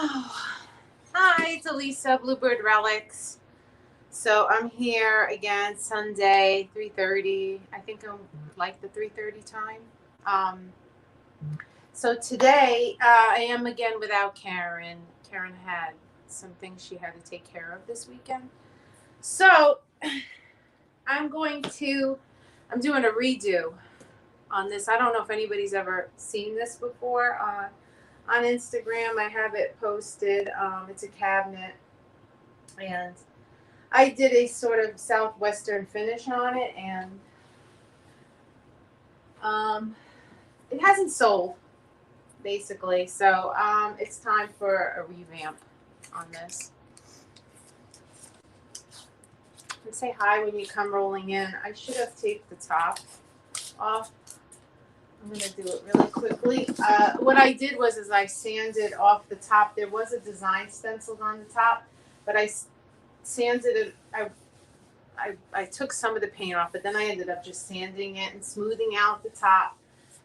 Oh, hi, it's Elisa, Bluebird Relics. So I'm here again Sunday, 3:30. I think I'm like the 3:30 time. Um, so today I am again without Karen. Karen had some things she had to take care of this weekend. So I'm going to, I'm doing a redo on this. I don't know if anybody's ever seen this before. On Instagram, I have it posted. It's a cabinet, and I did a sort of southwestern finish on it, and um, it hasn't sold basically. So it's time for a revamp on this. And say hi when you come rolling in. I should have taped the top off. I'm gonna do it really quickly. What I did is I sanded off the top. There was a design stenciled on the top, but I sanded it. I took some of the paint off, but then I ended up just sanding it and smoothing out the top.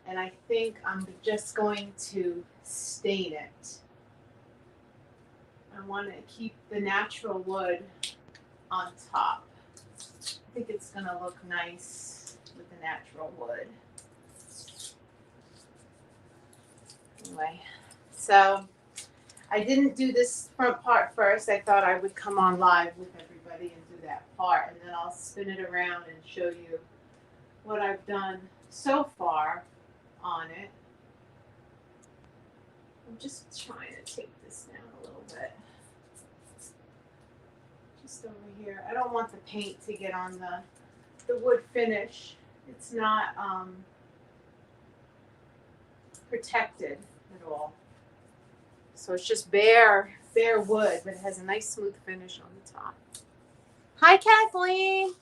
And I think I'm just going to stain it. I want to keep the natural wood on top. I think it's going to look nice with the natural wood. Anyway, so I didn't do this front part first. I thought I would come on live with everybody and do that part, and then I'll spin it around and show you what I've done so far on it. I'm just trying to take this down a little bit. Just over here. I don't want the paint to get on the wood finish. It's not protected at all. So it's just bare wood, but it has a nice smooth finish on the top. Hi, Kathleen.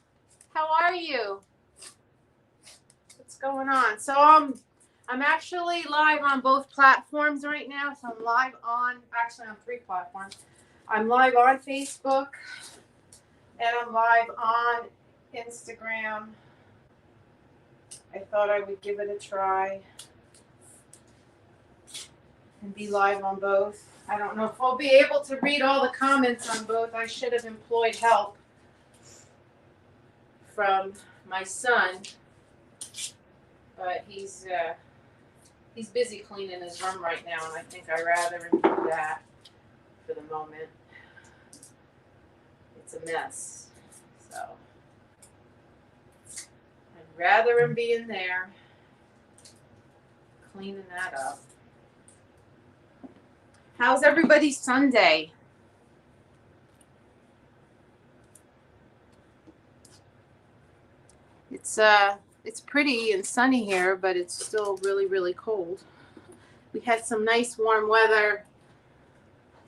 How are you? What's going on? So I'm actually live on both platforms right now. So I'm live on, actually on 3 platforms. I'm live on Facebook, and I'm live on Instagram. I thought I would give it a try and be live on both. I don't know if I'll be able to read all the comments on both. I should have employed help from my son, but he's busy cleaning his room right now, and I think I'd rather him do that for the moment. It's a mess, so I'd rather him be in there cleaning that up. How's everybody's Sunday? It's pretty and sunny here, but it's still really, really cold. We had some nice warm weather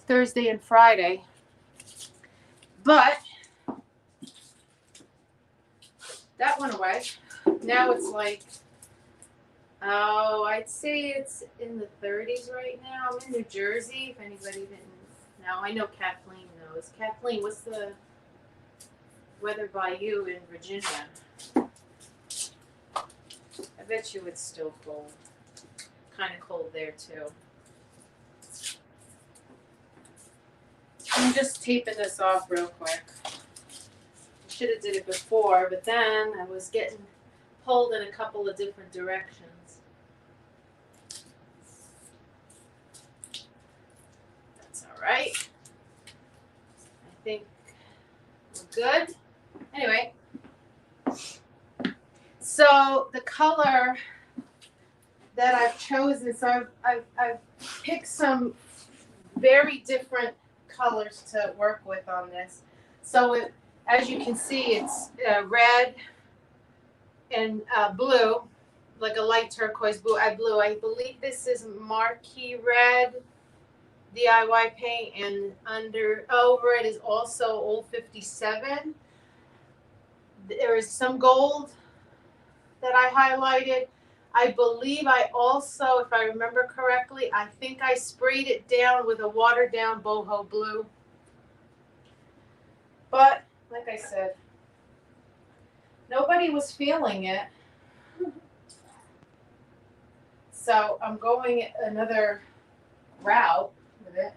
Thursday and Friday, but that went away. Now it's like, I'd say it's in the 30s right now. I'm in New Jersey, if anybody didn't know. I know Kathleen knows. Kathleen, what's the weather by you in Virginia? I bet you it's still cold. Kind of cold there, too. I'm just taping this off real quick. I should have did it before, but then I was getting pulled in a couple of different directions. That's all right. I think we're good. Anyway, so the color that I've chosen, so I've picked some very different colors to work with on this. So as you can see, it's red and blue, like a light turquoise blue. I believe this is Marquee Red DIY paint, and over it is also Old 57. There is some gold that I highlighted. I believe I also, if I remember correctly, I think I sprayed it down with a watered down boho blue. But like I said, nobody was feeling it. So I'm going another route with it.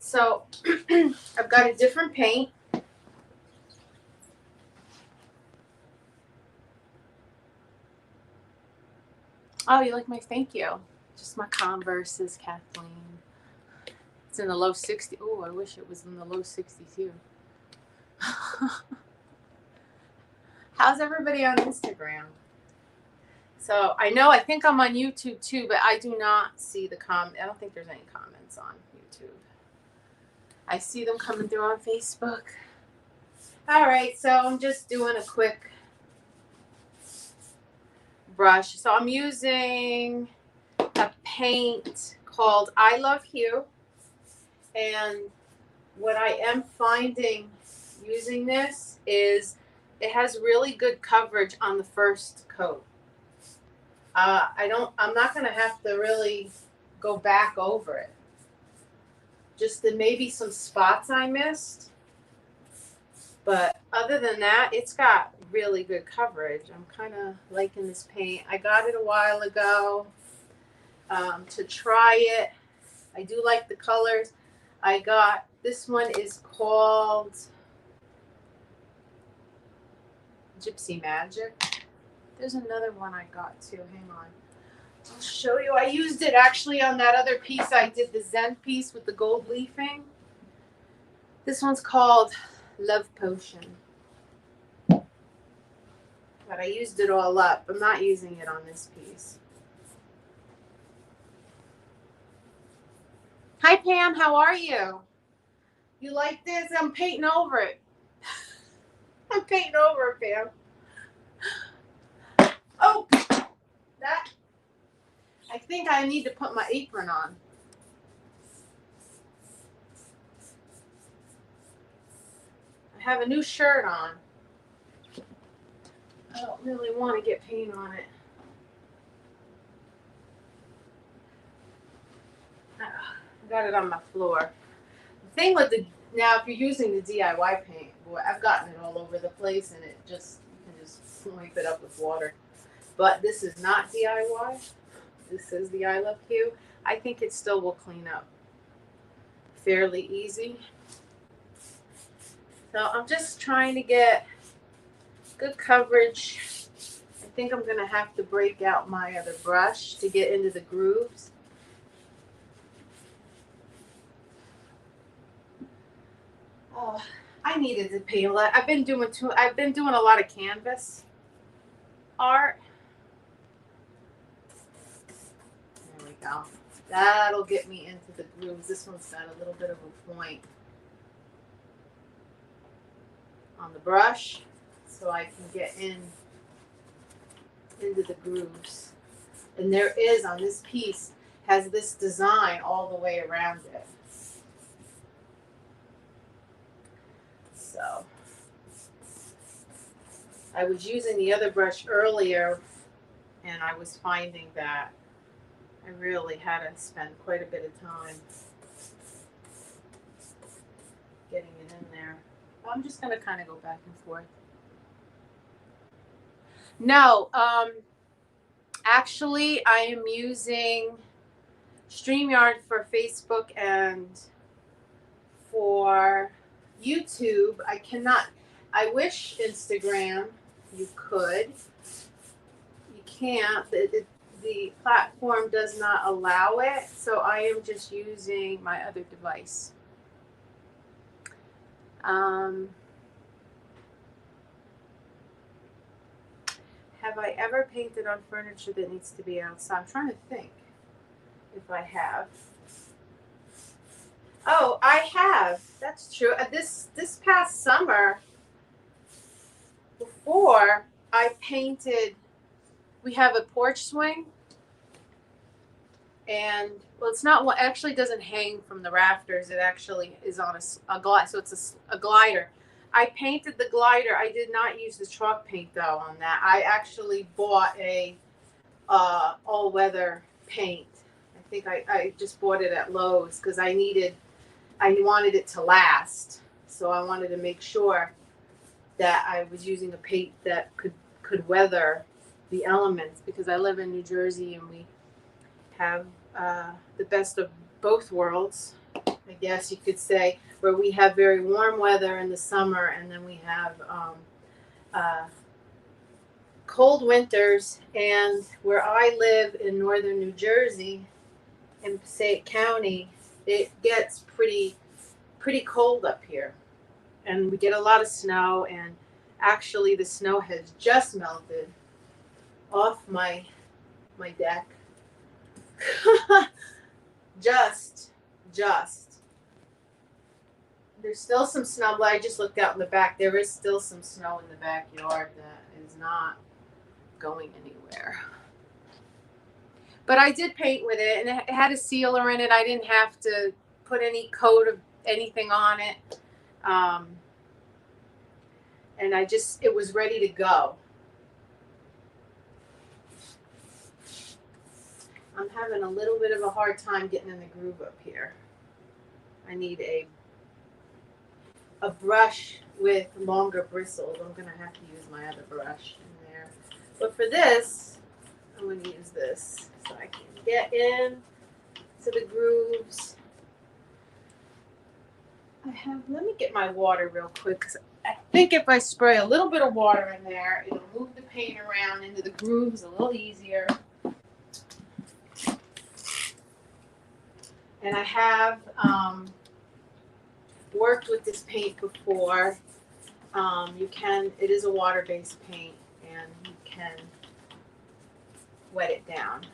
So I've got a different paint. Oh, you like my thank you? Just my Converses, Kathleen. It's in the low 60s. Oh, I wish it was in the low 60s too. How's everybody on Instagram? So I think I'm on YouTube too, but I do not see the comment. I don't think there's any comments on YouTube. I see them coming through on Facebook. All right, so I'm just doing a quick brush. So I'm using a paint called I Love Hue. And what I am finding using this is it has really good coverage on the first coat. I'm not going to have to really go back over it. Just that maybe some spots I missed. But other than that, it's got really good coverage. I'm kind of liking this paint. I got it a while ago to try it. I do like the colors. I got, this one is called Gypsy Magic. There's another one I got too. Hang on. I'll show you. I used it actually on that other piece. I did the Zen piece with the gold leafing. This one's called Love Potion. But I used it all up. I'm not using it on this piece. Hi, Pam. How are you? You like this? I'm painting over it. I'm painting over it, Pam. Oh, that. I think I need to put my apron on. I have a new shirt on. I don't really want to get paint on it. I got it on my floor. The thing with now if you're using the DIY paint, boy, I've gotten it all over the place and it just, you can just wipe it up with water. But this is not DIY. This is the I Love Hue. I think it still will clean up fairly easy. So I'm just trying to get good coverage. I think I'm going to have to break out my other brush to get into the grooves. Oh, I needed to paint a lot. I've been doing a lot of canvas art. There we go. That'll get me into the grooves. This one's got a little bit of a point on the brush, so I can get into the grooves. And there is, on this piece, has this design all the way around it. So I was using the other brush earlier and I was finding that I really had to spend quite a bit of time getting it in there. I'm just going to kind of go back and forth. No, actually I am using StreamYard for Facebook and for YouTube. I cannot. I wish Instagram you could. You can't. The platform does not allow it, so I am just using my other device. Have I ever painted on furniture that needs to be outside? I'm trying to think if I have. Oh, I have. That's true. This past summer, before I painted, we have a porch swing, and well, it's not what actually doesn't hang from the rafters. It actually is on a glide, so it's a glider. I painted the glider. I did not use the chalk paint though on that. I actually bought a all-weather paint. I think I just bought it at Lowe's because I wanted it to last. So I wanted to make sure that I was using a paint that could weather the elements, because I live in New Jersey and we have the best of both worlds. I guess you could say, where we have very warm weather in the summer, and then we have uh, cold winters. And where I live in northern New Jersey, in Passaic County, it gets pretty cold up here, and we get a lot of snow. And actually, the snow has just melted off my deck. just. There's still some snow, but I just looked out in the back. There is still some snow in the backyard that is not going anywhere. But I did paint with it, and it had a sealer in it. I didn't have to put any coat of anything on it. And it was ready to go. I'm having a little bit of a hard time getting in the groove up here. I need a brush with longer bristles. I'm going to have to use my other brush in there. But for this, I'm going to use this so I can get in to the grooves. Let me get my water real quick, because I think if I spray a little bit of water in there, it'll move the paint around into the grooves a little easier. And I have worked with this paint before. It is a water-based paint, and you can wet it down.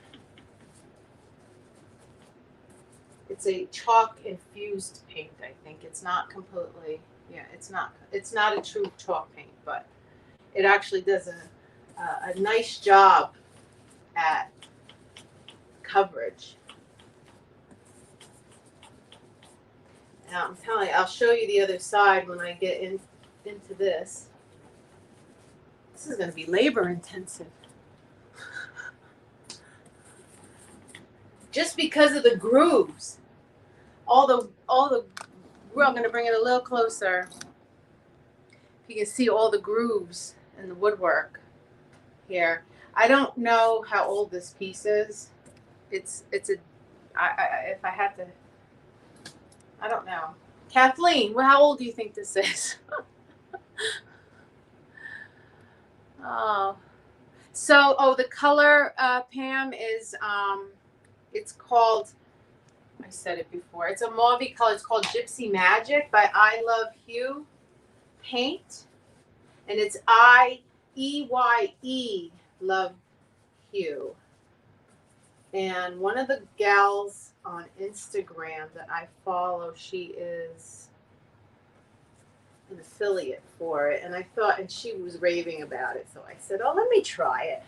It's a chalk infused paint, I think. It's not completely, it's not a true chalk paint, but it actually does a nice job at coverage. Now, I'm telling you, I'll show you the other side when I get into this. This is going to be labor intensive. Just because of the grooves. All the I'm going to bring it a little closer. You can see all the grooves in the woodwork here. I don't know how old this piece is. If I had to, I don't know. Kathleen, how old do you think this is? The color, Pam, is it's called, I said it before, it's a mauvey color. It's called Gypsy Magic by I Love Hue Paint, and it's IEYE Love Hue. And one of the gals on Instagram that I follow, she is an affiliate for it, and she was raving about it, so I said, oh, let me try it.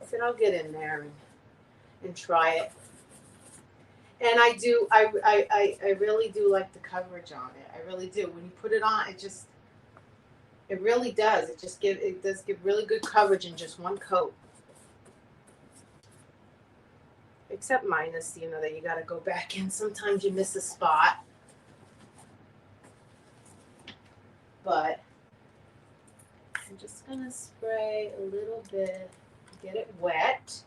I said, I'll get in there and try it. And I really do like the coverage on it. I really do. When you put it on, it really does. It does give really good coverage in just one coat. Except minus, that you got to go back in. Sometimes you miss a spot. But I'm just going to spray a little bit, get it wet.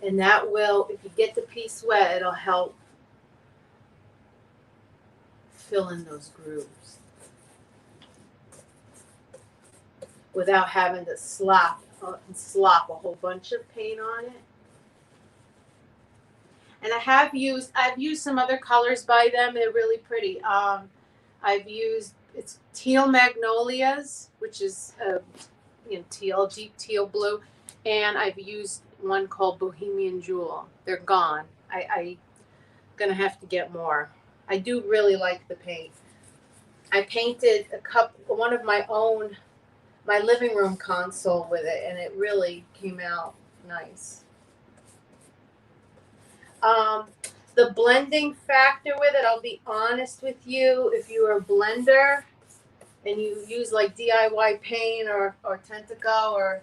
And that will, if you get the piece wet, it'll help fill in those grooves without having to slop a whole bunch of paint on it. And I've used some other colors by them. They're really pretty. It's Teal Magnolias, which is deep teal blue, and I've used one called Bohemian Jewel. They're gone. I'm gonna have to get more. I do really like the paint. I painted one of my living room console with it, and it really came out nice. The blending factor with it, I'll be honest with you, if you're a blender and you use like DIY paint or Tentaco, or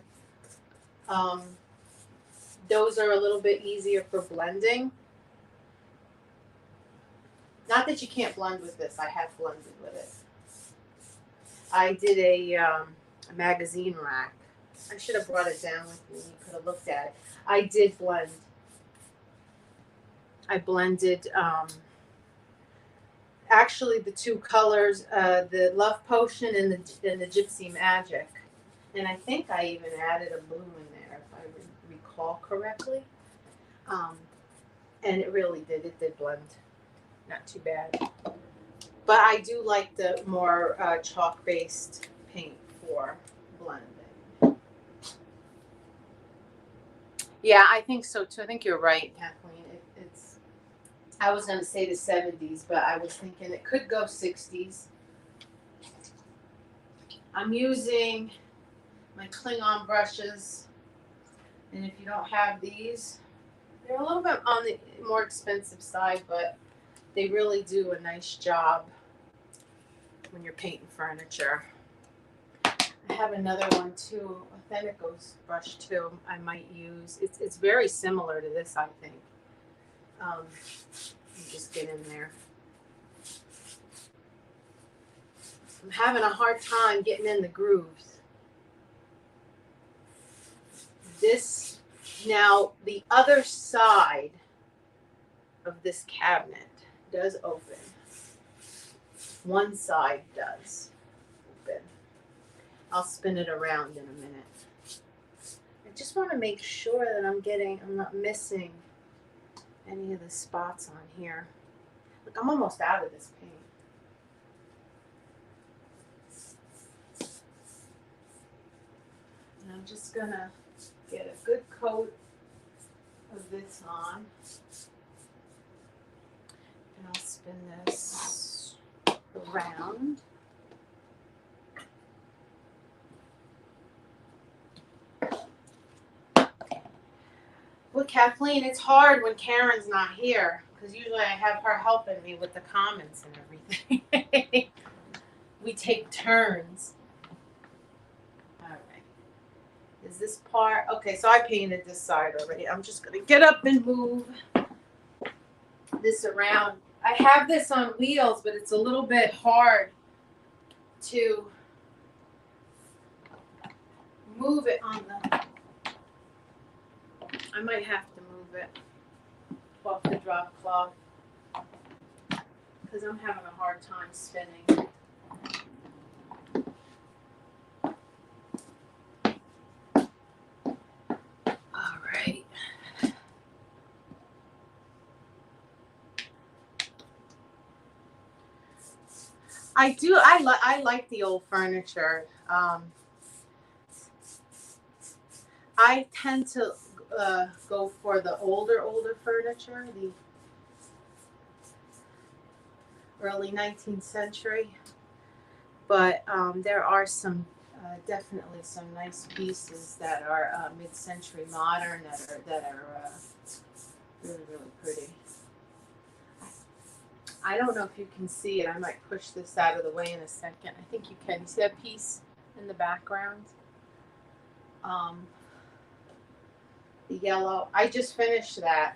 those are a little bit easier for blending. Not that you can't blend with this. I have blended with it. I did a magazine rack. I should have brought it down with me. You could have looked at it. I did blend. I blended actually the two colors, the Love Potion and the Gypsy Magic. And I think I even added a blue in there, if I recall correctly. And it really did. It did blend. Not too bad. But I do like the more chalk-based paint for blending. Yeah, I think so too. I think you're right, Kathleen. It's. I was going to say the 70s, but I was thinking it could go 60s. I'm using my Klingon brushes, and if you don't have these, they're a little bit on the more expensive side, but they really do a nice job when you're painting furniture. I have another one too, Authentico's brush too. I might use. It's very similar to this, I think. Just get in there. I'm having a hard time getting in the grooves. This now, the other side of this cabinet does open. One side does open. I'll spin it around in a minute. I just want to make sure that I'm not missing any of the spots on here. Look, I'm almost out of this paint. And I'm just gonna get a good coat of this on. And I'll spin this around. Well, Kathleen, it's hard when Karen's not here, because usually I have her helping me with the comments and everything. We take turns. All right. Is this part? Okay, so I painted this side already. I'm just going to get up and move this around. I have this on wheels, but it's a little bit hard to move it on the... I might have to move it off the drop cloth because I'm having a hard time spinning. All right. I like the old furniture. I tend to go for the older furniture, the early 19th century. But there are definitely some nice pieces that are mid-century modern that are really, really pretty. I don't know if you can see it. I might push this out of the way in a second. I think you can. You see that piece in the background? The yellow. I just finished that.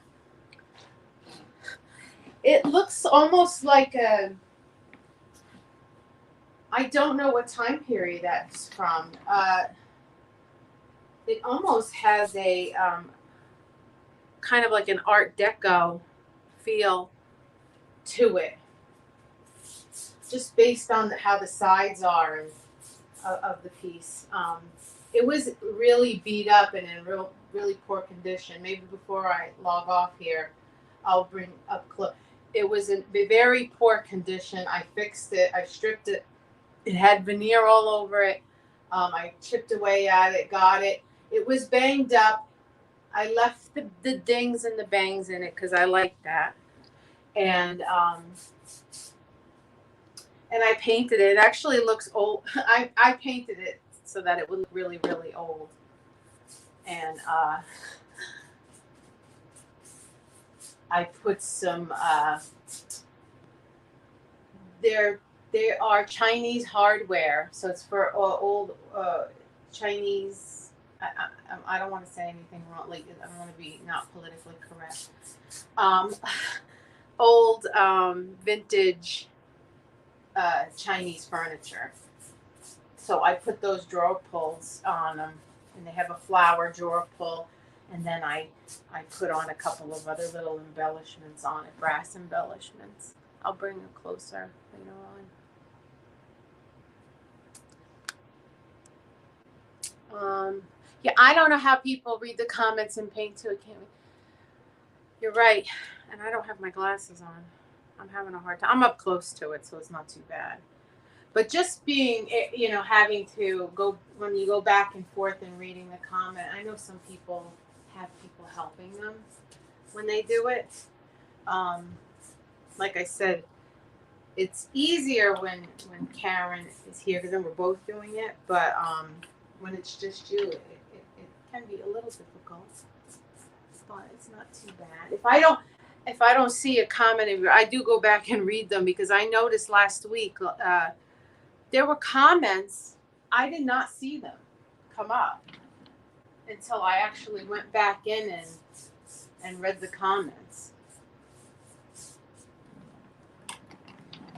It looks almost like I don't know what time period that's from. It almost has a kind of like an Art Deco feel to it, just based on how the sides are of the piece. It was really beat up and in really poor condition. Maybe before I log off here, I'll bring up close. It was in very poor condition. I fixed it. I stripped it. It had veneer all over it. I chipped away at it, got it. It was banged up. I left the dings and the bangs in it because I like that. And I painted it. It actually looks old. I painted it so that it would look really, really old. And I put some, there are Chinese hardware. So it's for old Chinese, I don't want to say anything wrong. Like, I don't want to be not politically correct. Old vintage Chinese furniture. So I put those drawer pulls on them, and they have a flower drawer pull, and then I put on a couple of other little embellishments on it, brass embellishments. I'll bring it closer later on. Yeah, I don't know how people read the comments and paint to it. Can't we? You're right, and I don't have my glasses on. I'm having a hard time. I'm up close to it, so it's not too bad. But just being, having to go when you go back and forth and reading the comment. I know some people have people helping them when they do it. Like I said, it's easier when Karen is here because then we're both doing it. But when it's just you, it can be a little difficult. But it's not too bad. If I don't see a comment, I do go back and read them because I noticed last week there were comments I did not see them come up until I actually went back in and read the comments.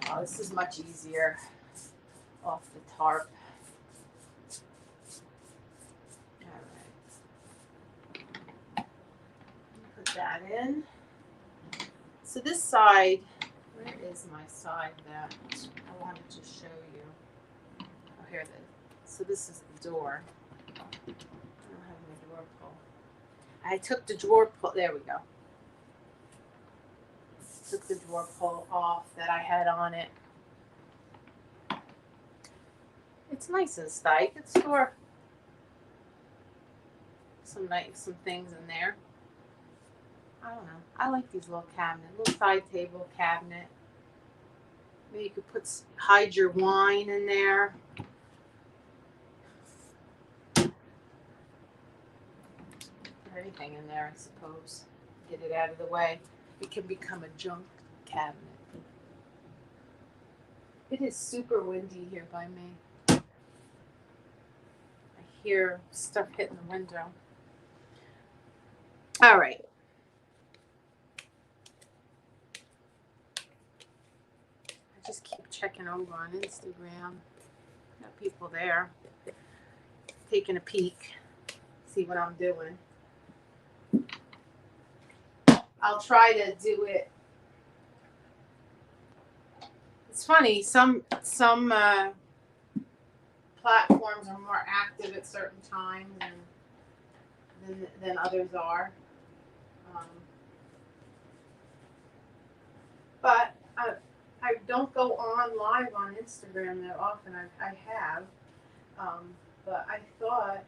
Oh, this is much easier off the tarp. All right. Put that in. So this side, where is my side that I wanted to show you? Oh, here it is. So this is the door. I don't have my drawer pull. I took the drawer pull. There we go. Took the drawer pull off that I had on it. It's nice and tight. You could store some things in there. I don't know. I like these little cabinets, little side table cabinet. Maybe you could hide your wine in there. Everything in there, I suppose. Get it out of the way. It can become a junk cabinet. It is super windy here by me. I hear stuff hitting the window. All right. I just keep checking over on Instagram. Got people there taking a peek, see what I'm doing. I'll try to do it. It's funny, some platforms are more active at certain times than others are. But I don't go on live on Instagram that often. I have, but I thought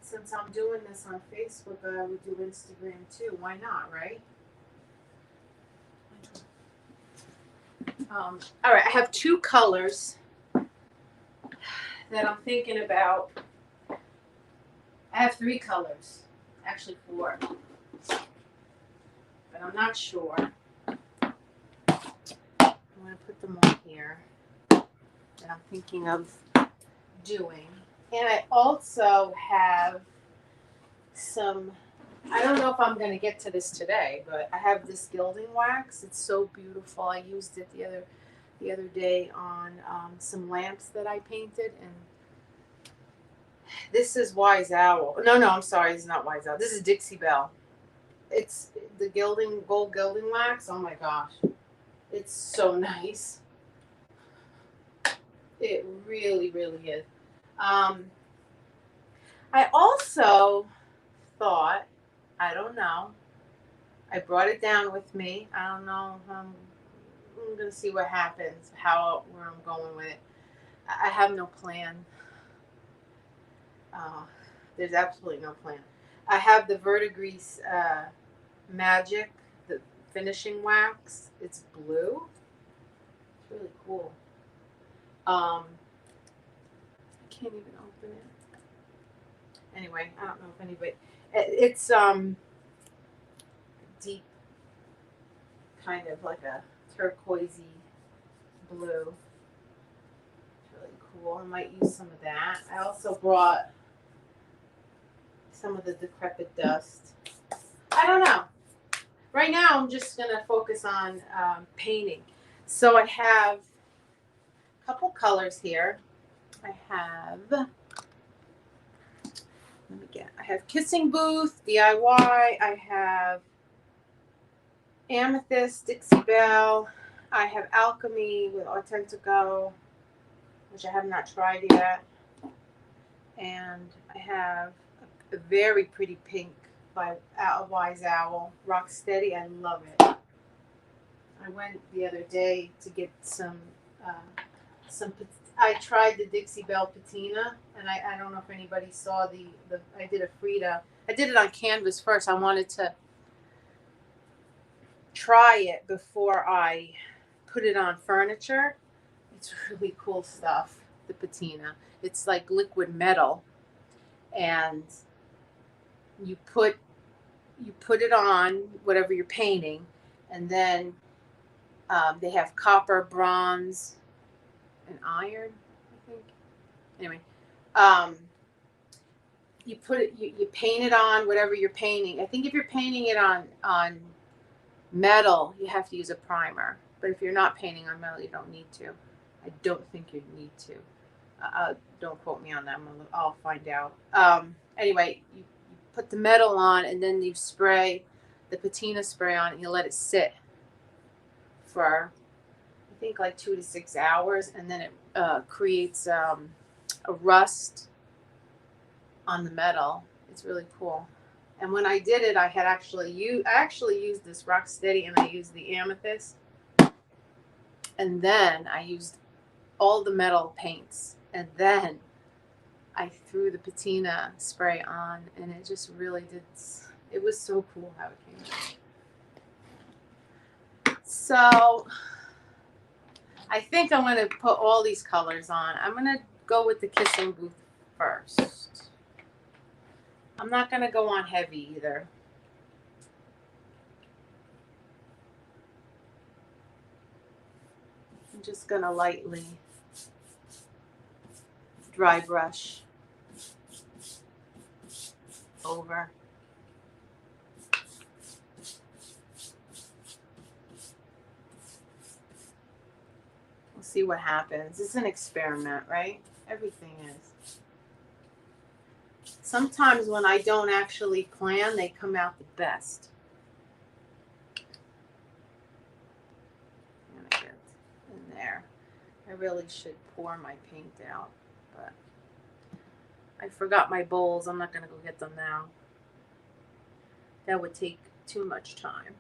since I'm doing this on Facebook, I would do Instagram too. Why not, right? All right, I have two colors that I'm thinking about. I have three colors, actually four, but I'm not sure. I'm going to put them on here that I'm thinking of doing. And I also have some, I don't know if I'm going to get to this today, but I have this gilding wax. It's so beautiful. I used it the other day on some lamps that I painted, and this is Wise Owl. No, I'm sorry, it's not Wise Owl. This is Dixie Belle. It's the gold gilding wax. Oh my gosh, it's so nice. It really, really is. I also thought, I don't know, I brought it down with me. I don't know. I'm going to see what happens, where I'm going with it. I have no plan. There's absolutely no plan. I have the Verdigris Magic, the finishing wax. It's blue. It's really cool. I can't even open it. Anyway, I don't know if anybody. It's deep, kind of like a turquoisey blue. It's really cool. I might use some of that. I also brought some of the decrepit dust. I don't know. Right now, I'm just gonna focus on painting. So I have a couple colors here. I have. I have Kissing Booth, DIY. I have Amethyst, Dixie Belle. I have Alchemy with Authentico, which I have not tried yet. And I have a very pretty pink by Wise Owl, Rocksteady. I love it. I went the other day to get some. I tried the Dixie Belle patina, and I don't know if anybody saw the. I did a Frida. I did it on canvas first. I wanted to try it before I put it on furniture. It's really cool stuff. The patina. It's like liquid metal, and you put it on whatever you're painting, and then they have copper, bronze, and iron, I think. Anyway, you put it, you paint it on whatever you're painting. I think if you're painting it on metal, you have to use a primer. But if you're not painting on metal, you don't need to. I don't think you need to. Don't quote me on that. I'll find out. Anyway, you put the metal on, and then you spray the patina spray on, and you let it sit for, I think, like 2 to 6 hours, and then it creates a rust on the metal. It's really cool. And when I did it, I actually used this Rocksteady, and I used the Amethyst, and then I used all the metal paints, and then I threw the patina spray on, and it just really did. It was so cool how it came out. So I think I'm going to put all these colors on. I'm going to go with the Kissing Booth first. I'm not going to go on heavy either. I'm just going to lightly dry brush over. We'll see what happens. It's an experiment, right? Everything is. Sometimes when I don't actually plan, they come out the best. I'm gonna get in there. I really should pour my paint out, but I forgot my bowls. I'm not gonna go get them now. That would take too much time.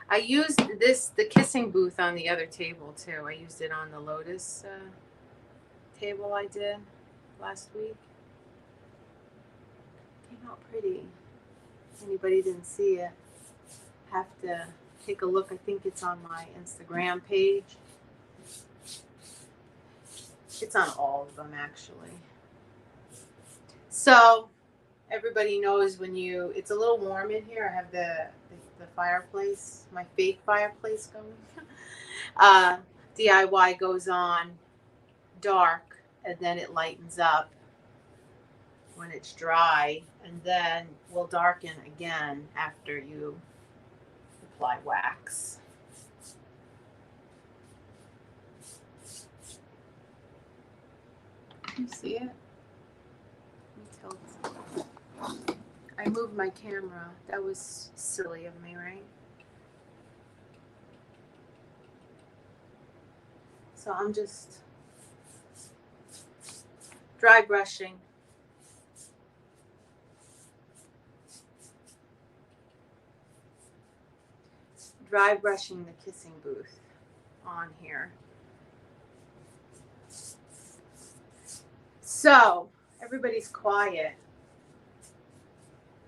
I used the Kissing Booth on the other table too. I used it on the Lotus table I did last week. Came out pretty. If anybody didn't see it, have to take a look. I think it's on my Instagram page. It's on all of them, actually. So everybody knows when it's a little warm in here. I have the fireplace, my fake fireplace going. DIY goes on dark, and then it lightens up when it's dry, and then will darken again after you apply wax. Can you see it? Let me tilt. I moved my camera. That was silly of me, right? So I'm just dry brushing. Dry brushing the Kissing Booth on here. So everybody's quiet.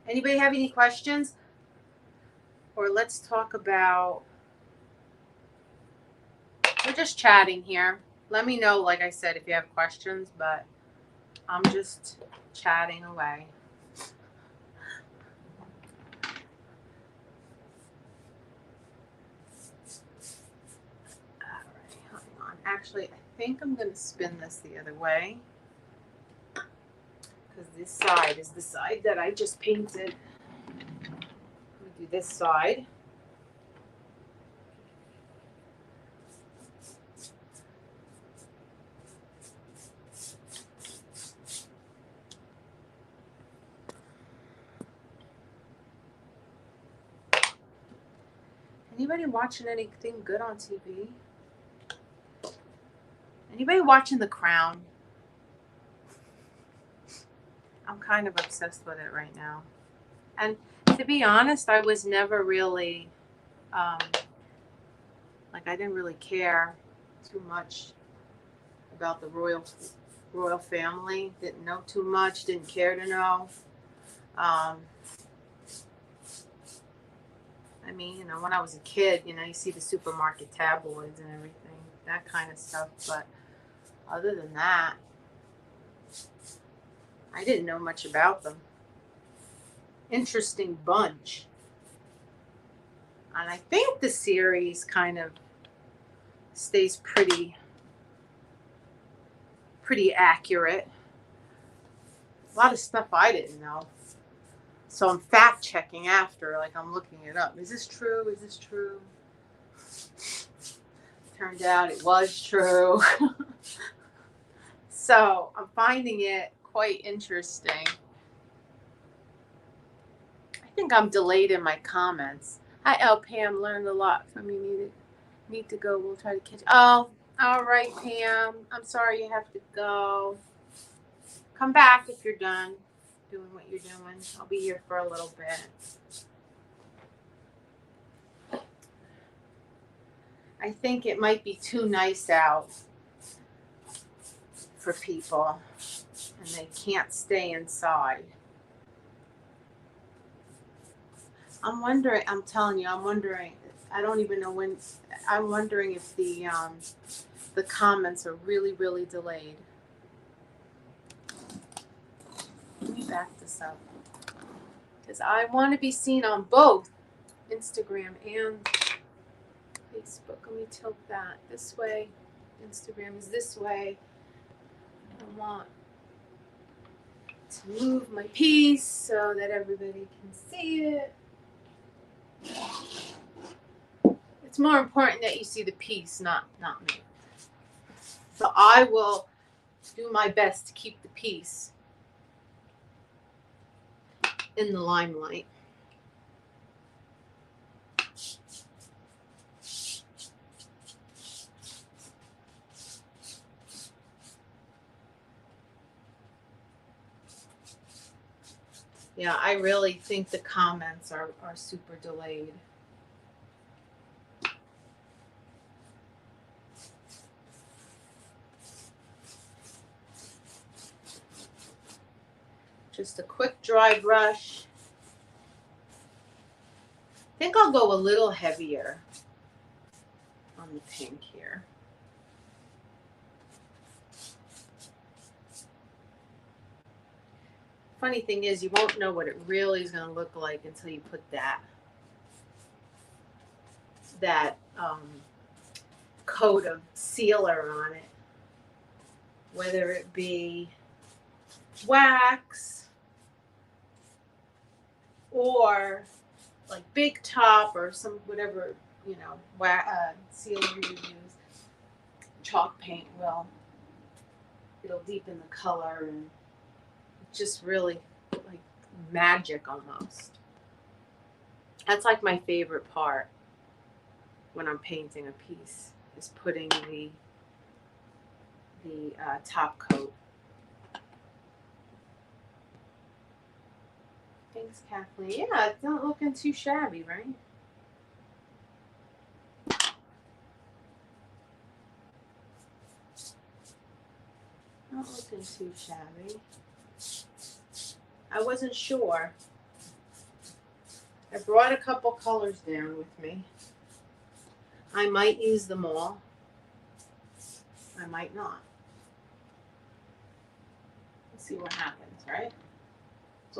Anybody have any questions? Or let's talk about, we're just chatting here. Let me know, like I said, if you have questions, but I'm just chatting away. All right, hang on. Actually, I think I'm going to spin this the other way, because this side is the side that I just painted. Let me do this side. Anybody watching anything good on TV? Anybody watching The Crown? I'm kind of obsessed with it right now. And to be honest, I was never really, like, I didn't really care too much about the royal family. Didn't know too much, didn't care to know. I mean, you know, when I was a kid, you know, you see the supermarket tabloids and everything, that kind of stuff. But other than that, I didn't know much about them. Interesting bunch. And I think the series kind of stays pretty accurate. A lot of stuff I didn't know. So I'm fact checking after, like I'm looking it up. Is this true? Is this true? Turned out it was true. So I'm finding it quite interesting. I think I'm delayed in my comments. Hi, El Pam. Learned a lot from you. Need to go. We'll try to catch. Oh, all right, Pam. I'm sorry you have to go. Come back if you're done doing what you're doing. I'll be here for a little bit. I think it might be too nice out for people, and they can't stay inside. I'm wondering. I'm telling you. I'm wondering. I don't even know when. I'm wondering if the comments are really delayed. Let me back this up because I want to be seen on both Instagram and Facebook. Let me tilt that this way. Instagram is this way. I want to move my piece so that everybody can see it. It's more important that you see the piece, not me. So I will do my best to keep the piece in the limelight. Yeah, I really think the comments are super delayed. Just a quick dry brush. I think I'll go a little heavier on the pink here. Funny thing is, you won't know what it really is going to look like until you put that coat of sealer on it, whether it be wax or like Big Top or some whatever, you know, sealer you use. Chalk paint it'll deepen the color and just really like magic almost. That's like my favorite part when I'm painting a piece, is putting the top coat. Thanks, Kathleen. Yeah, it's not looking too shabby, right? Not looking too shabby. I wasn't sure. I brought a couple colors down with me. I might use them all. I might not. Let's see what happens, right? It's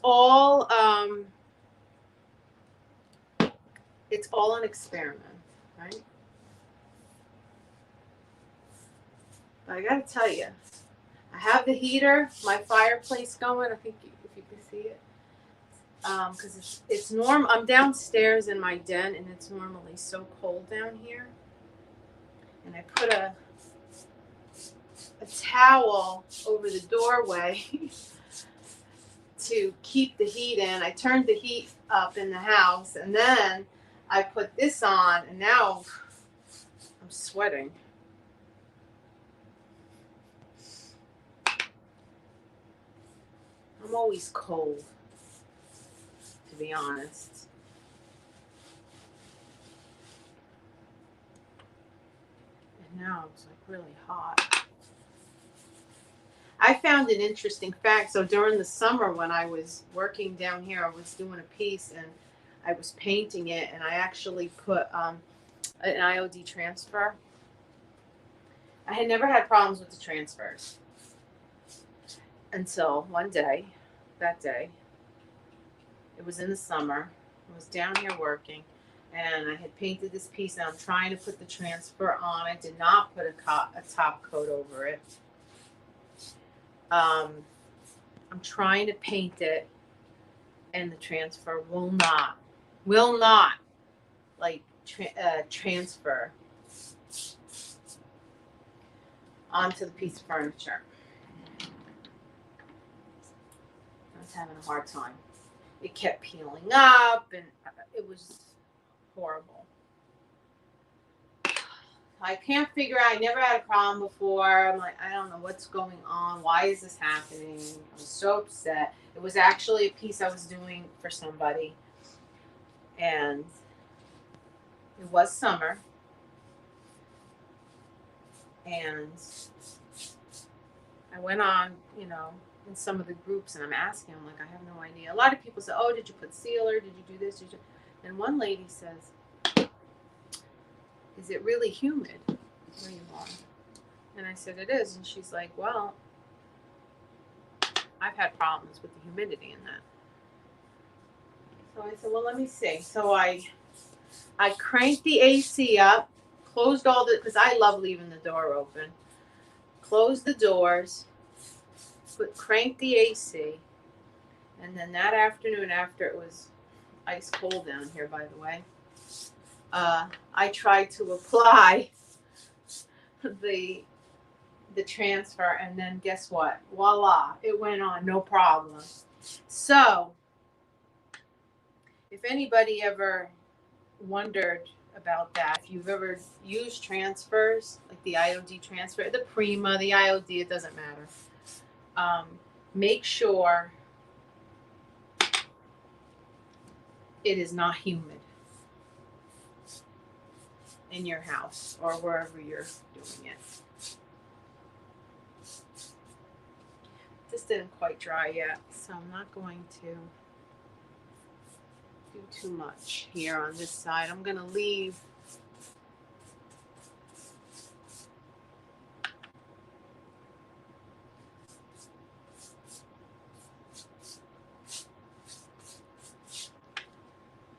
all an experiment, right? But I gotta tell you, I have the heater, my fireplace going. I think if you can see it, because it's normal. I'm downstairs in my den, and it's normally so cold down here. And I put a towel over the doorway to keep the heat in. I turned the heat up in the house, and then I put this on, and now I'm sweating. I'm always cold, to be honest. And now it's like really hot. I found an interesting fact. So during the summer when I was working down here, I was doing a piece and I was painting it, and I actually put an IOD transfer. I had never had problems with the transfers until one day, that day, it was in the summer, I was down here working, and I had painted this piece, and I'm trying to put the transfer on. I did not put a top coat over it. I'm trying to paint it, and the transfer will not like transfer onto the piece of furniture. I was having a hard time. It kept peeling up, and it was horrible. I can't figure out. I never had a problem before. I'm like, I don't know what's going on. Why is this happening? I was so upset. It was actually a piece I was doing for somebody, and it was summer, and I went on, in some of the groups, and I'm asking, I'm like, I have no idea. A lot of people say, oh, did you put sealer? Did you do this? And one lady says, is it really humid where you are? And I said, it is. And she's like, well, I've had problems with the humidity in that. So I said, well, let me see. So I cranked the AC up, closed because I love leaving the door open. Closed the doors, cranked the AC, and then that afternoon, after it was ice cold down here, by the way, I tried to apply the transfer, and then guess what? Voila, it went on, no problem. So, if anybody ever wondered about that, if you've ever used transfers, like the IOD transfer, the Prima, the IOD, it doesn't matter. Make sure it is not humid in your house or wherever you're doing it. This didn't quite dry yet, so I'm not going to do too much here on this side. I'm going to leave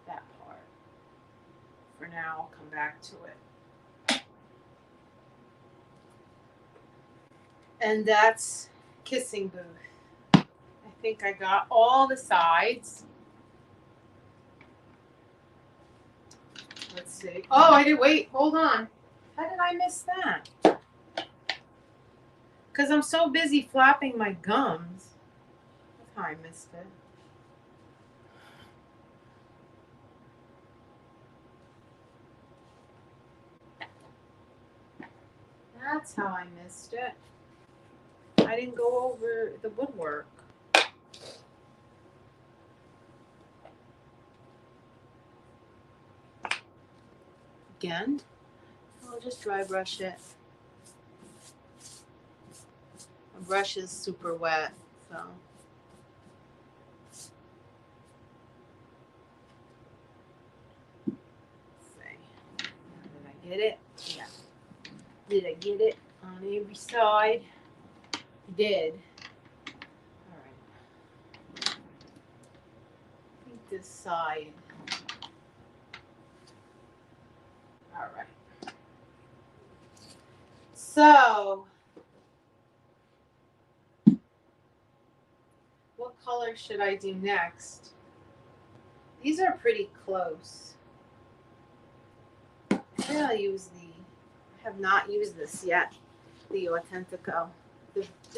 that part. For now, I'll come back to it. And that's Kissing Booth. I think I got all the sides. Let's see. Oh, I did. Wait, hold on. How did I miss that? Because I'm so busy flapping my gums. That's how I missed it. That's how I missed it. I didn't go over the woodwork. Again, I'll just dry brush it. My brush is super wet, so. Let's see. Did I get it? Yeah. Did I get it on every side? I did. All right. I think this side. All right. So, what color should I do next? These are pretty close. I think I'll use I have not used this yet, the Authentico.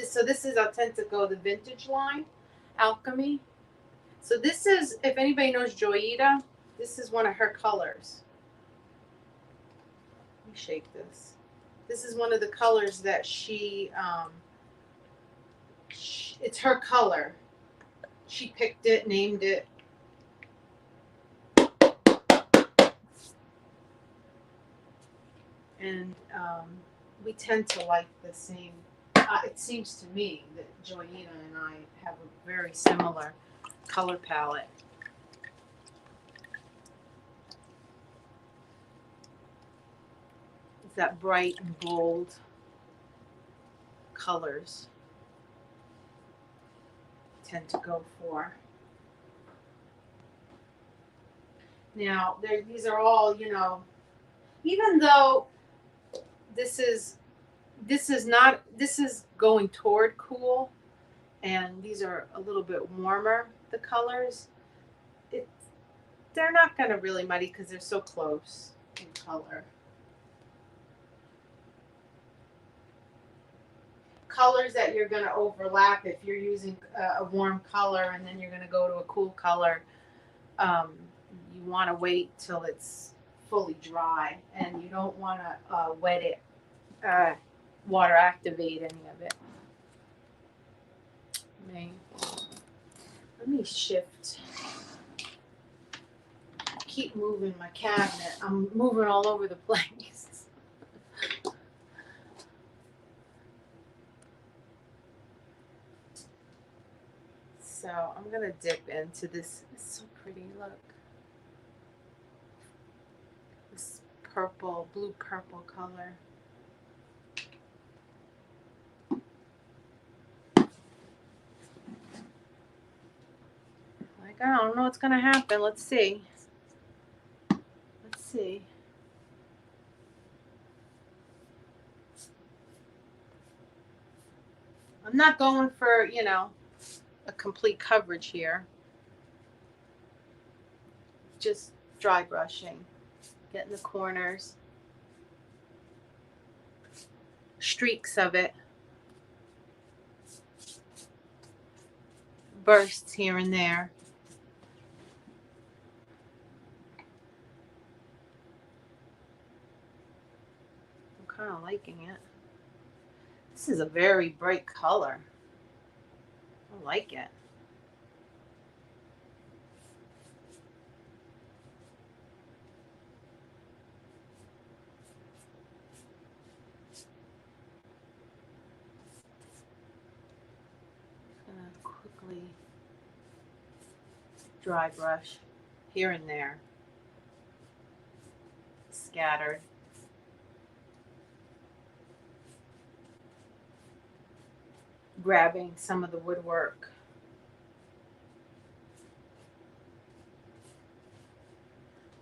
So this is Authentico, the vintage line, Alchemy. So this is, if anybody knows Joyita, This is one of her colors. Let me shake this. This is one of the colors that it's her color. She picked it, named it. And we tend to like the same. It seems to me that Joanna and I have a very similar color palette. It's that bright and bold colors I tend to go for. Now, these are all, you know, even though this is going toward cool, and these are a little bit warmer, the colors, they're not going to really muddy because they're so close in color. Colors that you're going to overlap if you're using a warm color and then you're going to go to a cool color. You want to wait till it's fully dry, and you don't want to wet it, water activate any of it. Let me shift. Keep moving my cabinet. I'm moving all over the place. So I'm gonna dip into this. It's so pretty. Look, this purple, blue purple color. Like, I don't know what's gonna happen. Let's see. Let's see. I'm not going for, you know, a complete coverage here. Just dry brushing, getting the corners, streaks of it, bursts here and there. I'm kind of liking it. This is a very bright color. I like it. I'm gonna quickly dry brush here and there, scattered. Grabbing some of the woodwork.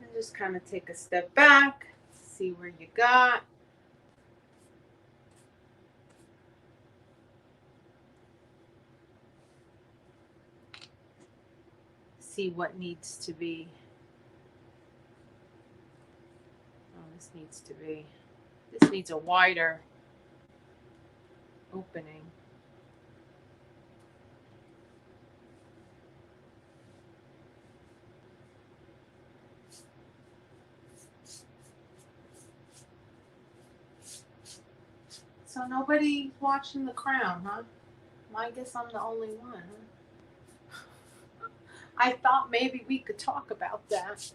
And just kind of take a step back, see where you got. See what needs to be. Oh, this needs a wider opening. So nobody watching The Crown, huh? I guess I'm the only one. I thought maybe we could talk about that.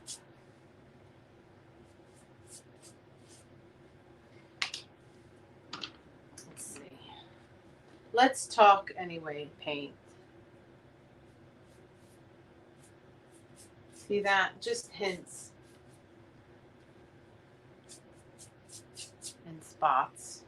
Let's see. Let's talk anyway, paint. See that? Just hints and spots.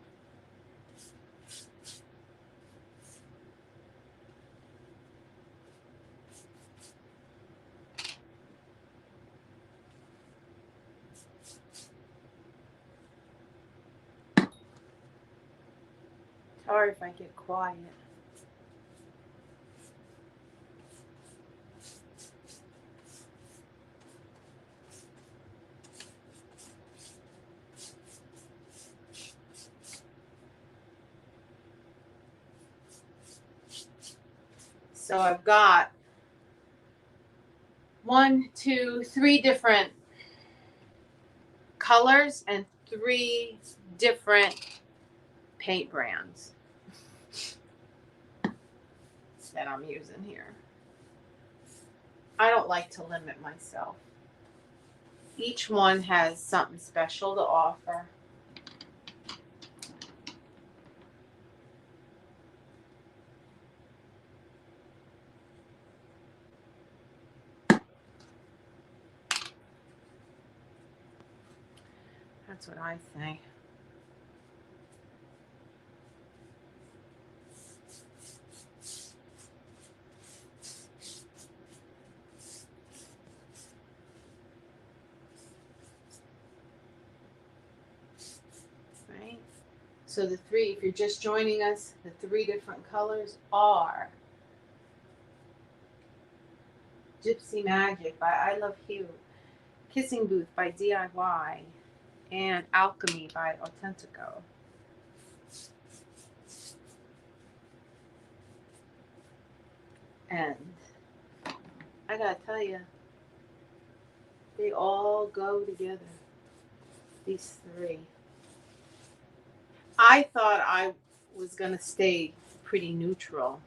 Sorry if I get quiet. So I've got 1, 2, 3 different colors and 3 different paint brands that I'm using here. I don't like to limit myself. Each one has something special to offer. That's what I think. Right? So the 3, if you're just joining us, the 3 different colors are Gypsy Magic by I Love Hue, Kissing Booth by DIY, and Alchemy by Authentico. And I gotta tell you, they all go together. These 3. I thought I was gonna stay pretty neutral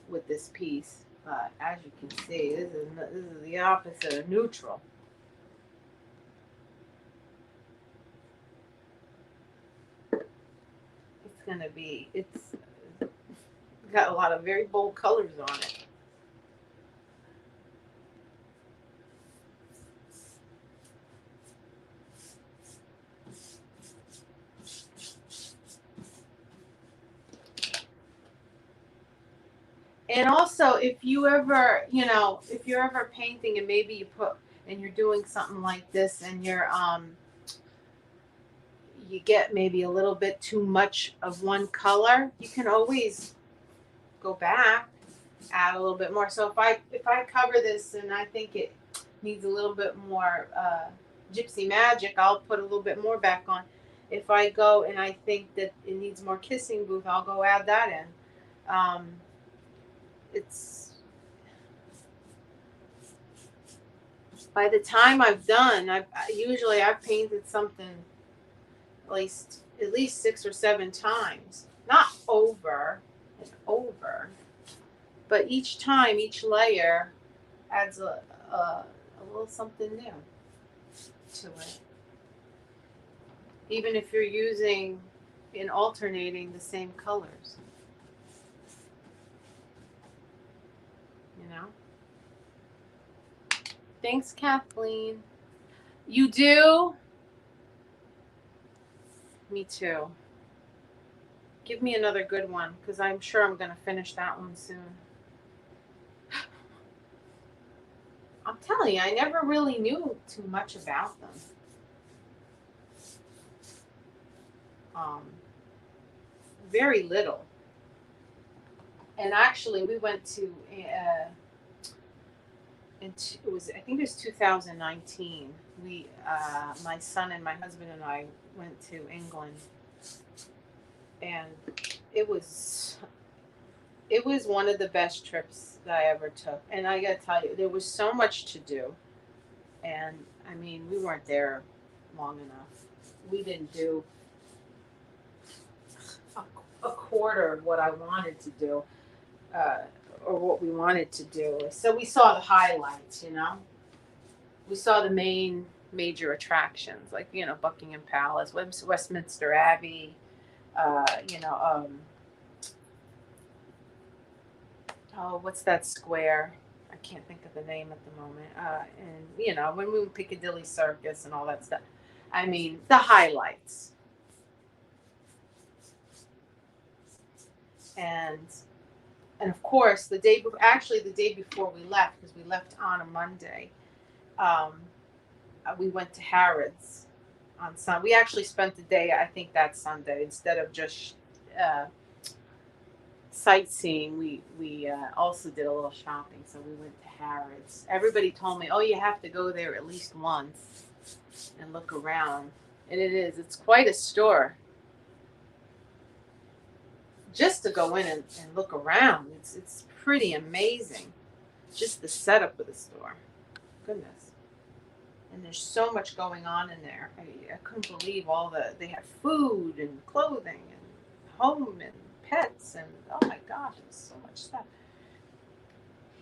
with this piece, but as you can see, this is the opposite of neutral. It's got a lot of very bold colors on it. And also, if you ever, if you're ever painting and maybe you're doing something like this and you get maybe a little bit too much of one color, you can always go back, add a little bit more. So if I cover this and I think it needs a little bit more Gypsy Magic, I'll put a little bit more back on. If I go and I think that it needs more Kissing Booth, I'll go add that in. It's by the time I've done, I've painted something at least 6 or 7 times, not over and over, but each time, each layer adds a little something new to it. Even if you're using and alternating the same colors, Thanks, Kathleen. You do? Me too. Give me another good one, because I'm sure I'm going to finish that one soon. I'm telling you, I never really knew too much about them. Very little. And actually, we went to I think it was 2019. We, my son and my husband and I went to England, and it was one of the best trips that I ever took. And I gotta tell you, there was so much to do, and I mean, we weren't there long enough. We didn't do a quarter of what I wanted to do. Or what we wanted to do. So we saw the highlights, We saw the major attractions, like, Buckingham Palace, Westminster Abbey, what's that square? I can't think of the name at the moment. And, when we went Piccadilly Circus and all that stuff. I mean, the highlights. And of course, the day before we left, because we left on a Monday, we went to Harrods on Sunday. We actually spent the day, I think, that Sunday, instead of just sightseeing. We also did a little shopping, so we went to Harrods. Everybody told me, "Oh, you have to go there at least once and look around," and it's quite a store. Just to go in and look around, it's pretty amazing. just the setup of the store. Goodness. And there's so much going on in there. I couldn't believe they have food and clothing and home and pets and oh my gosh, there's so much stuff.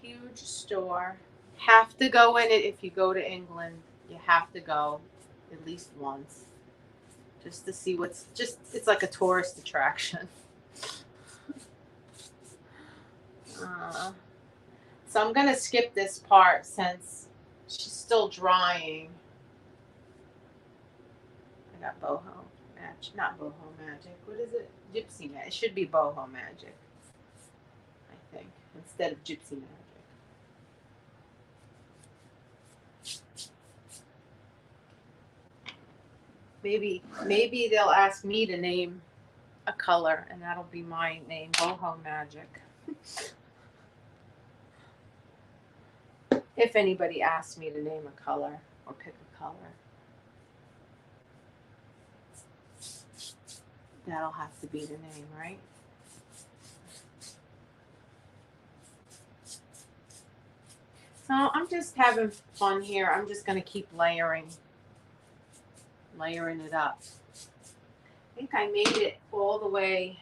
Huge store. Have to go in it if you go to England. You have to go at least once just to see it's like a tourist attraction. So I'm going to skip this part since she's still drying. I got boho magic, not boho magic. What is it? Gypsy magic. It should be boho magic, I think, instead of gypsy magic. Maybe they'll ask me to name a color, and that'll be my name, boho magic. If anybody asks me to name a color or pick a color, that'll have to be the name, right? So I'm just having fun here. I'm just going to keep layering it up. I think I made it all the way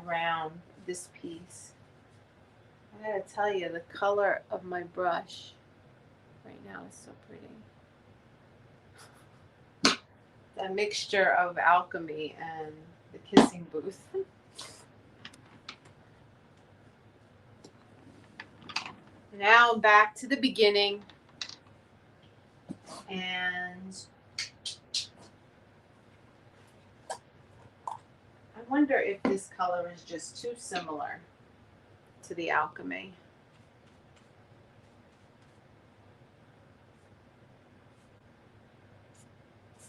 around this piece. I gotta tell you, the color of my brush right now is so pretty. That mixture of alchemy and the kissing booth. Now I'm back to the beginning, and I wonder if this color is just too similar to the alchemy.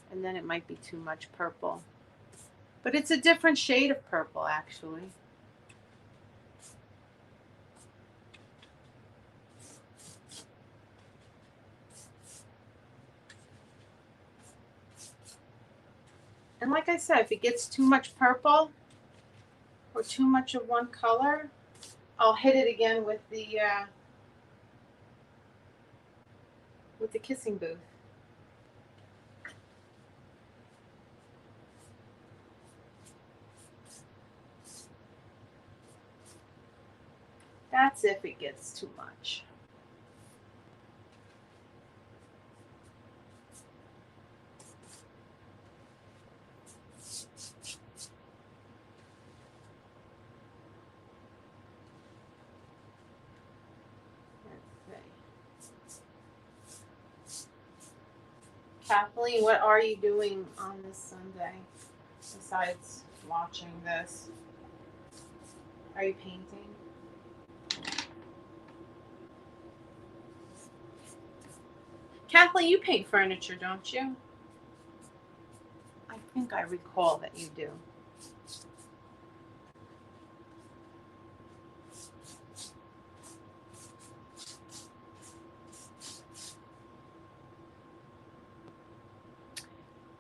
And then it might be too much purple. But it's a different shade of purple, actually. And like I said, if it gets too much purple or too much of one color, I'll hit it again with the kissing booth. That's if it gets too much. Kathleen, what are you doing on this Sunday besides watching this? Are you painting? Kathleen, you paint furniture, don't you? I think I recall that you do.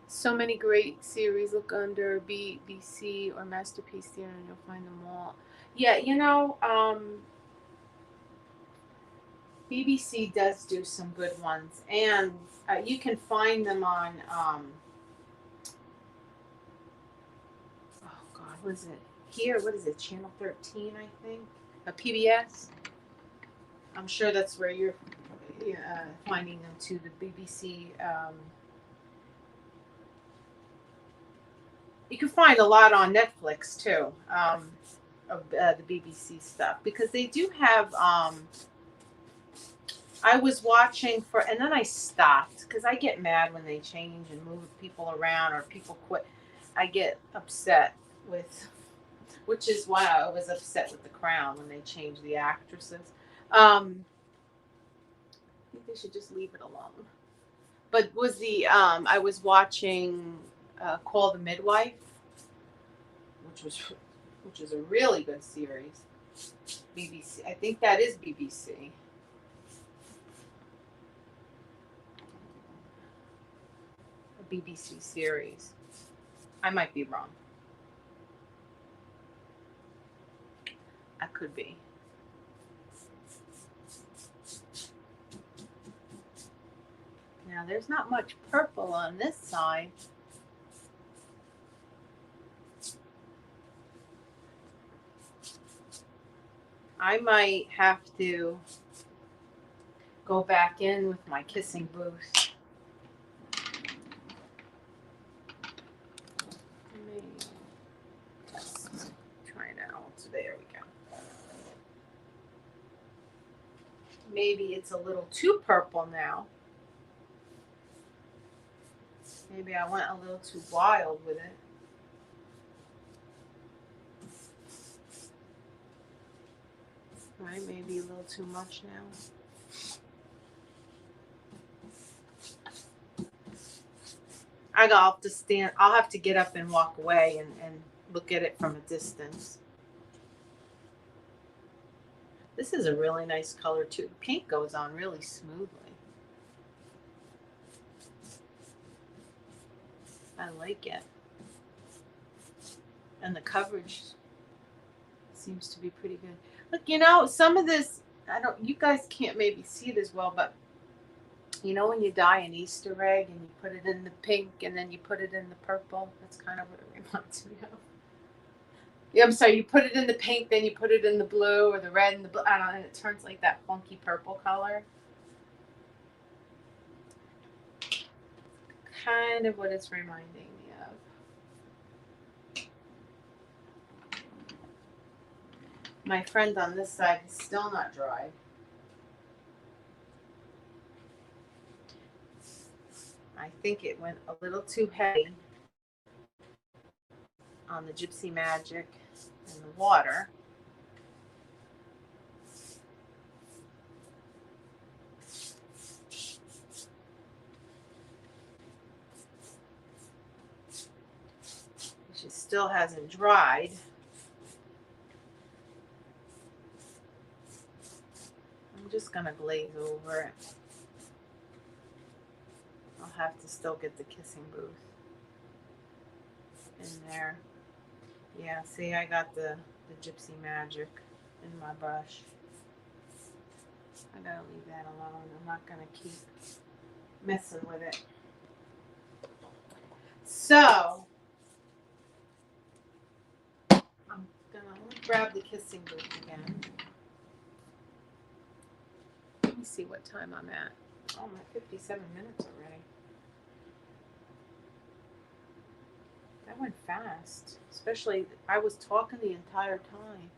So many great series. Look under BBC or Masterpiece Theater and you'll find them all. Yeah, you know, BBC does do some good ones. And you can find them on, oh God, what is it? Here, what is it? Channel 13, I think? A PBS? I'm sure that's where you're finding them too, the BBC. You can find a lot on Netflix too, of the BBC stuff, because they do have. I was watching and then I stopped because I get mad when they change and move people around or people quit. I get upset which is why I was upset with The Crown when they changed the actresses. I think they should just leave it alone. But I was watching Call the Midwife, which is a really good series. BBC, I think that is BBC. A BBC series. I might be wrong. I could be. Now there's not much purple on this side. I might have to go back in with my kissing booth. Just try it out. There we go. Maybe it's a little too purple now. Maybe I went a little too wild with it. Right, maybe a little too much now. I'll have to stand. I'll have to get up and walk away and look at it from a distance. This is a really nice color too. The paint goes on really smoothly. I like it. And the coverage seems to be pretty good. Look, you know, some of this, you guys can't maybe see it as well, but you know when you dye an Easter egg and you put it in the pink and then you put it in the purple? That's kind of what it reminds me of. Yeah, I'm sorry, you put it in the pink, then you put it in the blue or the red and the blue, I don't know, and it turns like that funky purple color. Kind of what it's reminding me of. My friend on this side is still not dry. I think it went a little too heavy on the Gypsy Magic and the water. She still hasn't dried. I'm just gonna glaze over it. I'll have to still get the kissing booth in there. Yeah, see, I got the Gypsy Magic in my brush. I gotta leave that alone. I'm not gonna keep messing with it. So, I'm gonna grab the kissing booth again. Let me see what time I'm at. Oh, I'm at 57 minutes already. That went fast. Especially, I was talking the entire time.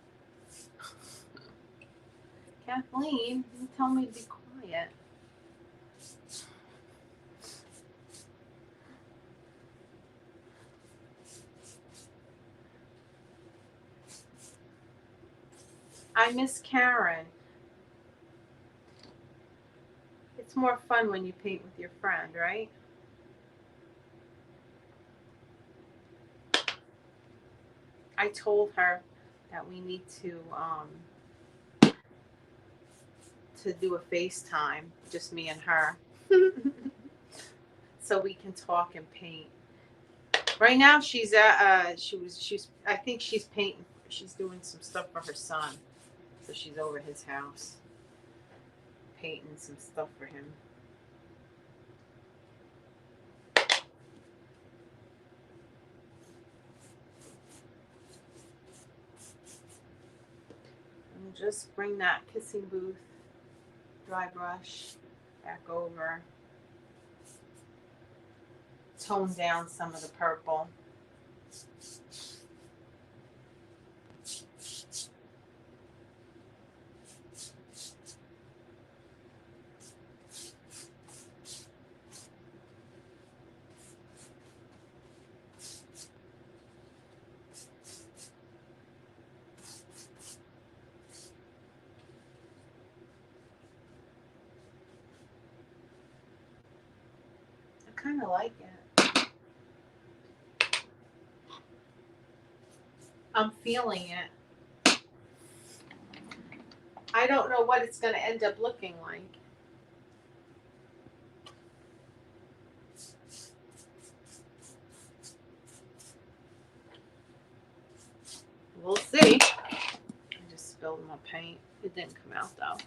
Kathleen, you tell me to be quiet. I miss Karen. It's more fun when you paint with your friend, right? I told her that we need to do a FaceTime, just me and her, so we can talk and paint. Right now, she's at I think she's painting. She's doing some stuff for her son, so she's over his house, painting some stuff for him. And just bring that kissing booth dry brush back over. Tone down some of the purple. I kind of like it. I'm feeling it. I don't know what it's going to end up looking like. We'll see. I just spilled my paint. It didn't come out though.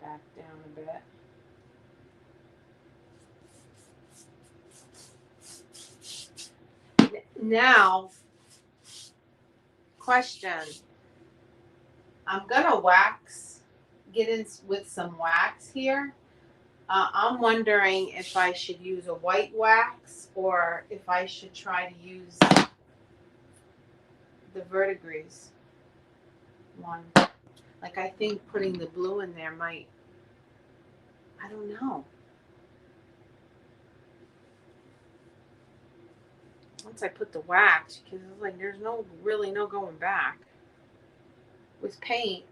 back down a bit. Now, question. I'm gonna get in with some wax here. I'm wondering if I should use a white wax or if I should try to use the verdigris one. Like, I think putting the blue in there might, I don't know. Once I put the wax, because it's like there's really no going back. With paint,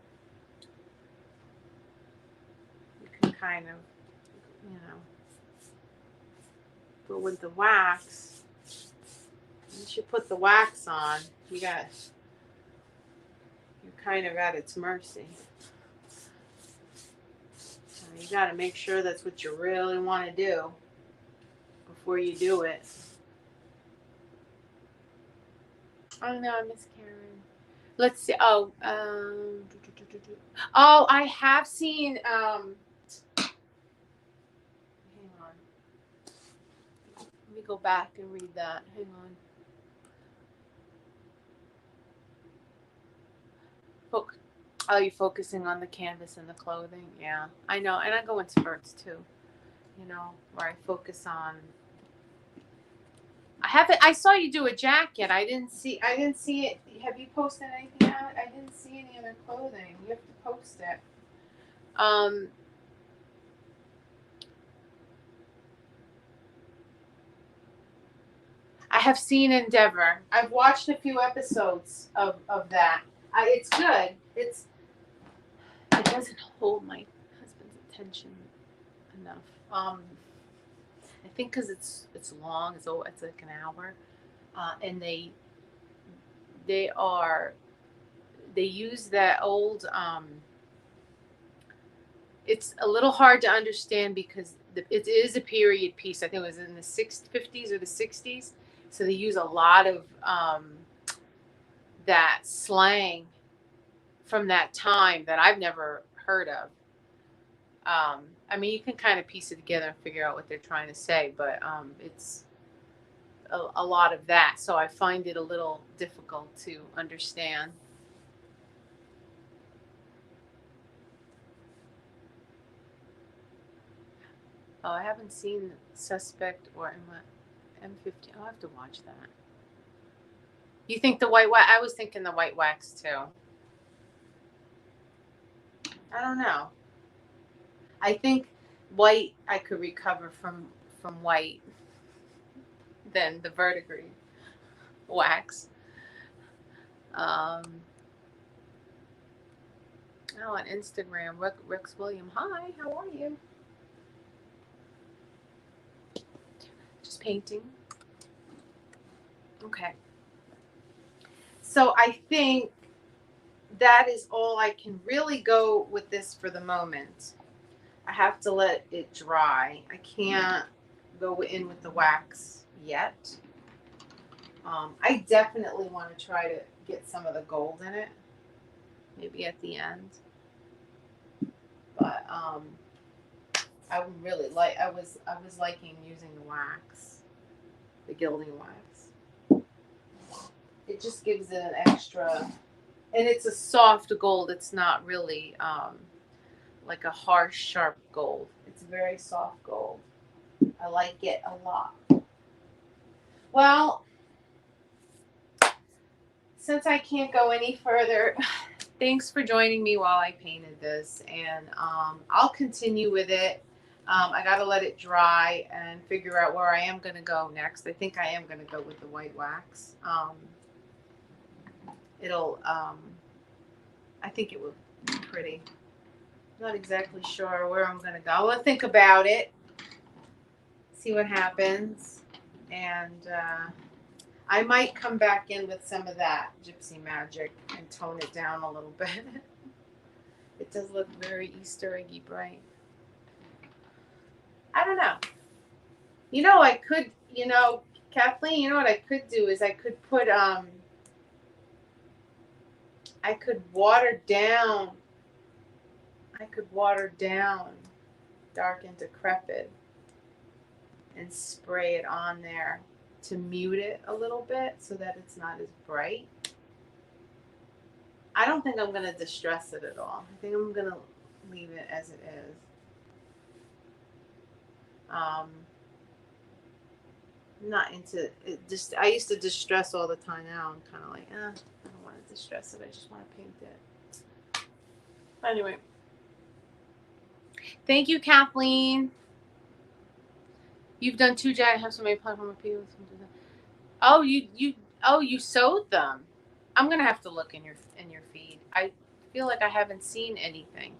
you can kind of, you know, but with the wax, once you put the wax on, you're kind of at its mercy. So you got to make sure that's what you really want to do before you do it. Oh no, Miss Karen. Let's see. Oh, I have seen. Hang on. Let me go back and read that. Hang on. Oh, you're focusing on the canvas and the clothing. Yeah, I know, and I go in spurts too. You know, where I focus on. I saw you do a jacket. I didn't see it. Have you posted anything out? I didn't see any other clothing. You have to post it. I have seen Endeavor. I've watched a few episodes of that. It's good. It doesn't hold my husband's attention enough. I think because it's long. It's like an hour, and they use that old. It's a little hard to understand because it is a period piece. I think it was in the 50s or the 60s. So they use a lot of that slang from that time that I've never heard of. I mean, you can kind of piece it together and figure out what they're trying to say, but it's a lot of that. So I find it a little difficult to understand. Oh, I haven't seen Suspect or M50. I'll have to watch that. You think the white wax? I was thinking the white wax too. I don't know. I think white I could recover from white than the verdigris wax. Oh, on Instagram, Rex William. Hi, how are you? Just painting. Okay. So I think that is all I can really go with this for the moment. I have to let it dry. I can't go in with the wax yet. I definitely want to try to get some of the gold in it, maybe at the end. But I would really like. I was liking using the wax, the gilding wax. It just gives it an extra, and it's a soft gold. It's not really like a harsh, sharp gold. It's very soft gold. I like it a lot. Well, since I can't go any further, thanks for joining me while I painted this, and I'll continue with it. I got to let it dry and figure out where I am going to go next. I think I am going to go with the white wax. I think it will be pretty. Not exactly sure where I'm going to go. I'll think about it, see what happens, and I might come back in with some of that Gypsy Magic and tone it down a little bit. It does look very Easter eggy bright. I don't know. I could, Kathleen, what I could do is I could put, I could water down. I could water down Dark and Decrepit and spray it on there to mute it a little bit so that it's not as bright. I don't think I'm going to distress it at all. I think I'm going to leave it as it is. Not into it. Just I used to distress all the time. Now I'm kind of like, I don't want to distress it. I just want to paint it. Anyway, thank you, Kathleen. You've done 2 jackets. I have so many platform people. Oh, you sewed them. I'm gonna have to look in your feed. I feel like I haven't seen anything.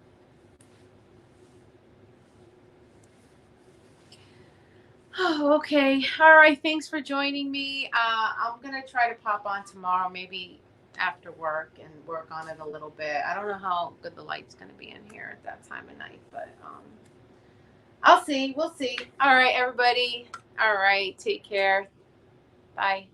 Oh, okay. All right. Thanks for joining me. I'm going to try to pop on tomorrow, maybe after work, and work on it a little bit. I don't know how good the light's going to be in here at that time of night, but I'll see. We'll see. All right, everybody. All right. Take care. Bye.